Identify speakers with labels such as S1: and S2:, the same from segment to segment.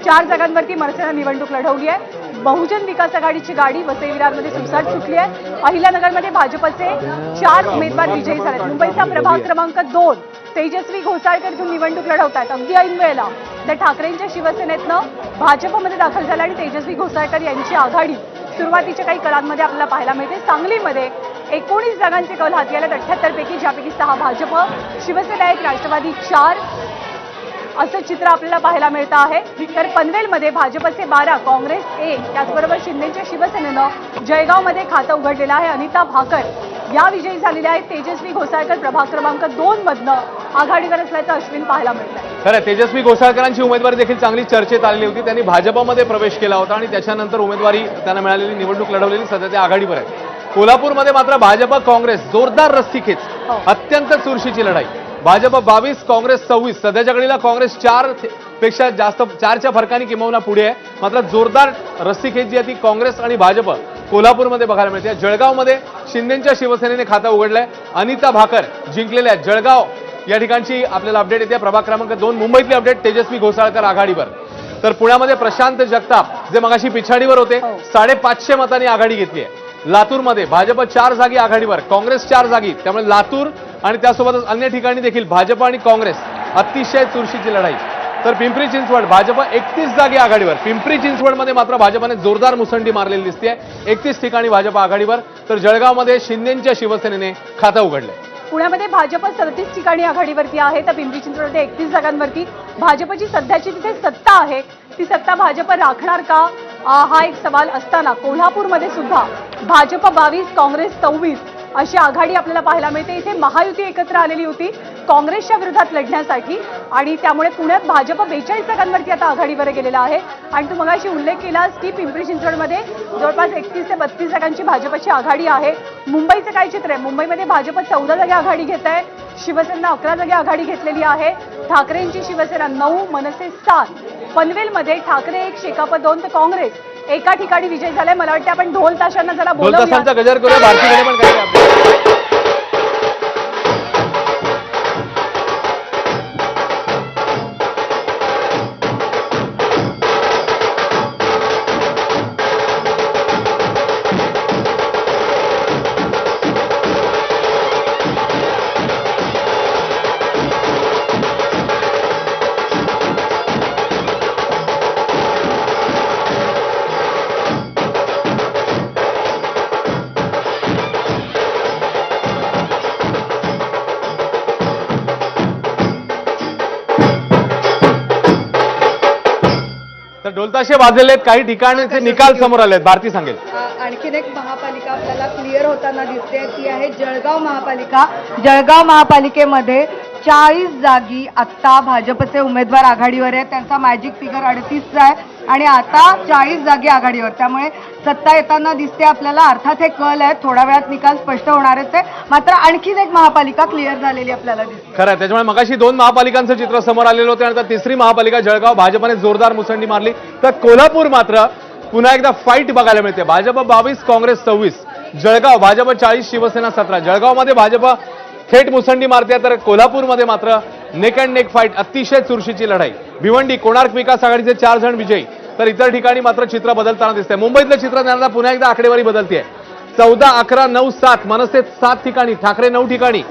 S1: 4 जागांवरती मनसेने निवडणूक लढवली आहे। बहुजन विकास आघाडीची गाडी वसई विरारमध्ये सुसाट सुटली आहे। अहिल्यानगरमध्ये भाजपचे 4 उमेदवार विजयी झाले। मुंबईचा प्रभाग क्रमांक 2 तेजस्वी घोसाळकर इथून निवडणूक लढवतात। अगदी ऐन वेळेला तर ठाकरेंच्या शिवसेनेतनं भाजपमध्ये दाखल झाला आणि तेजस्वी घोसाळकर यांची आघाडी सुरुवातीच्या काही काळांमध्ये आपल्याला पाहायला मिळते। सांगलीमध्ये 19 जागांचे कौल हाती आले। 78 पैकी ज्यापैकी 6 भाजप, शिवसेना 1, राष्ट्रवादी 4 असं चित्र आपल्याला पाहायला मिळतं आहे। तर पनवेलमध्ये भाजपचे 12, काँग्रेस 1, त्याचबरोबर शिंदेच्या शिवसेनेनं जळगावमध्ये खातं उघडलेलं आहे। अनिता भाकर या विजयी झालेल्या आहेत। तेजस्वी घोसाळकर प्रभाग क्रमांक 2 मधनं आघाडीवर असल्याचं अश्विन पाहायला मिळतंय।
S2: खरं तेजस्वी घोसाळकरांची उमेदवारी देखील चांगली चर्चेत आलेली होती। त्यांनी भाजपमध्ये प्रवेश केला होता आणि त्याच्यानंतर उमेदवारी त्यांना मिळालेली, निवडणूक लढवलेली, सध्या ते आघाडीवर आहे। कोल्हापूरमध्ये मात्र भाजप काँग्रेस जोरदार रस्सीखेच, अत्यंत चुरशीची लढाई। भाजप 22, काँग्रेस 26, सध्याच्या घडीला काँग्रेस 4 पेक्षा जास्त, 4च्या फरकाने किंबहुना पुढे आहे। मात्र जोरदार रस्सीखेच जी आहे ती काँग्रेस आणि भाजप कोल्हापूरमध्ये बघायला मिळते। जळगावमध्ये शिंदेच्या शिवसेनेने खातं उघडलंय। अनिता भाकर जिंकलेल्या आहेत। जळगाव या ठिकाणची आपल्याला अपडेट येते। प्रभाग क्रमांक 2 मुंबईतली अपडेट, तेजस्वी घोसाळकर आघाडीवर। तर पुण्यामध्ये प्रशांत जगताप जे मगाशी पिछाडीवर होते, 550 मतांनी आघाडी घेतली आहे। लातूरमध्ये भाजप 4 जागी आघाडीवर, काँग्रेस 4 जागी, त्यामुळे लातूर आणि त्यासोबतच अन्य ठिकाणी देखील भाजप आणि काँग्रेस अतिशय चुरशीची लढाई। तर पिंपरी चिंचवड भाजप 31 जागी आघाडीवर। पिंपरी चिंचवडमध्ये मात्र भाजपने जोरदार मुसंडी मारलेली दिसते। 31 ठिकाणी भाजप आघाडीवर, तर जळगावमध्ये शिंदेच्या शिवसेनेने खातं उघडलंय।
S1: पुण्यामध्ये भाजप 37 ठिकाणी आघाडीवरती आहे। तर पिंपरी चिंचवडमध्ये 31 जागांवरती भाजपची सध्याची तिथे सत्ता आहे, ती सत्ता भाजप राखणार का हा एक सवाल असताना कोल्हापूरमध्ये सुद्धा भाजप 22, काँग्रेस 24 अशी आघाडी आपल्याला पाहायला मिळते। इथे महायुती एकत्र आलेली होती काँग्रेसच्या विरोधात लढण्यासाठी आणि त्यामुळे पुण्यात भाजप 42 जागांवरती आता आघाडीवर गेलेला आहे। आणि तू मगाशी उल्लेख केलास की पिंपरी चिंचवडमध्ये जवळपास 31 ते 32 जागांची भाजपची आघाडी आहे। मुंबईचं काय चित्र आहे? मुंबईमध्ये भाजप 14 जागी आघाडी घेत आहे, शिवसेना 11 जागी आघाडी घेतलेली आहे। ठाकरेंची शिवसेना 9, मनसे 7। पनवेलमध्ये ठाकरे 1, शेकाप 2 तर काँग्रेस एका ठिकाणी विजय झालाय। मला वाटतं आपण ढोल ताशांना जरा
S2: ढोल ताशांचा गजर करूया, भारतीकडे पण करूया। तर ढोलताशे वाजलेले आहेत, काही ठिकाणचे निकाल समोर आले आहेत। भारती सांगेल।
S3: आणखीन एक महापालिका आपल्याला क्लिअर होताना दिसते, ती आहे जळगाव महापालिका। जळगाव महापालिकेमध्ये 40 जागी आत्ता भाजपचे उमेदवार आघाडीवर आहेत। त्यांचा मॅजिक फिगर 38 आहे आणि आता 40 जागी आघाडीवर, त्यामुळे सत्ता येताना दिसते आपल्याला। अर्थात हे कल आहे, थोड्या वेळात निकाल स्पष्ट होणारच आहे। मात्र आणखीन एक महापालिका क्लिअर झालेली आपल्याला दिसते।
S2: खरं, त्याच्यामुळे मगाशी 2 महापालिकांचं चित्र समोर आलेलं होतं आणि आता तिसरी महापालिका जळगाव, भाजपने जोरदार मुसंडी मारली। तर कोल्हापूर मात्र पुन्हा एकदा फाईट बघायला मिळते। भाजप 22, काँग्रेस 24, जळगाव भाजप 40, शिवसेना 17। जळगावमध्ये भाजप थेट मुसंडी मारते, तर कोल्हापूरमध्ये मात्र नेक अँड नेक फाईट, अतिशय चुरशीची लढाई। भिवंडी कोणार्क विकास आघाडीचे 4 जण विजयी, तर इतर ठिकाणी मात्र चित्र बदलताना दिसतंय। मुंबईतलं चित्र त्यांना पुन्हा एकदा आकडेवारी बदलते। 14, 11, 9, 7, मनसे 7 ठिकाणी, ठाकरे 9 ठिकाणी,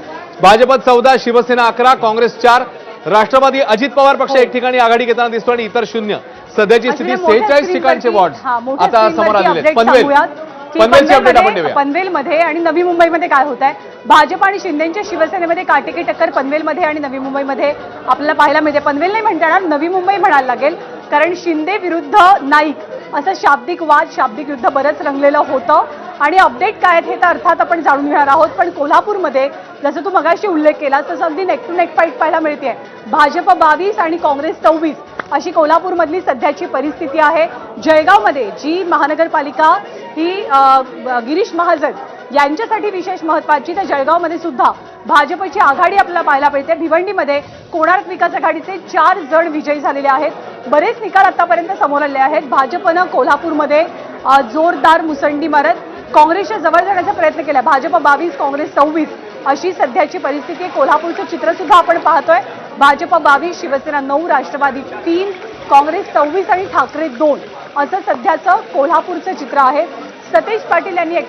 S2: भाजप 14, शिवसेना 11, काँग्रेस 4, राष्ट्रवादी अजित पवार पक्ष 1 ठिकाणी आघाडी घेताना दिसतो आणि इतर 0। सध्याची स्थिती 46 ठिकाणचे वॉर्ड आता समोर आलेले आहेत। पनवेलची अपडेट आपण देऊया।
S1: पनवेलमध्ये आणि नवी मुंबईमध्ये काय होत आहे? भाजप आणि शिंदेच्या शिवसेनेमध्ये काटेकी टक्कर पनवेलमध्ये आणि नवी मुंबईमध्ये आपल्याला पाहायला मिळते। पनवेल नाही म्हणता येणार, नवी मुंबई म्हणायला लागेल, कारण शिंदे विरुद्ध नाईक असं शाब्दिक वाद, शाब्दिक युद्ध बरंच रंगलेलं होतं। आणि अपडेट काय आहेत हे तर अर्थात आपण जाणून घेणार आहोत। पण कोल्हापूरमध्ये जसं तू मगाशी उल्लेख केला तसं अगदी नेक टू नेक फाईट पाहायला मिळते। भाजप 22 आणि काँग्रेस 24 अशी कोल्हापूरमधली सध्याची परिस्थिती आहे। जळगावमध्ये जी महानगरपालिका ही गिरीश महाजन यांच्यासाठी विशेष महत्त्वाची, तर जळगावमध्ये सुद्धा भाजपची आघाडी आपल्याला पाहायला मिळते। भिवंडीमध्ये कोणार्क विकास आघाडीचे 4 जण विजयी झालेले आहेत। बरेच निकाल आतापर्यंत समोर आले आहेत। भाजपनं कोल्हापूरमध्ये जोरदार मुसंडी मारत काँग्रेसच्या जवळ जाण्याचा प्रयत्न केला। भाजप 22, काँग्रेस 24 अशी सध्याची परिस्थिती आहे। कोल्हापूरचं चित्र सुद्धा आपण पाहतोय। भाजप 22, शिवसेना 9, राष्ट्रवादी 3, काँग्रेस 24 आणि ठाकरे 2 असं सध्याचं कोल्हापूरचं चित्र आहे. सतेज पाटील यांनी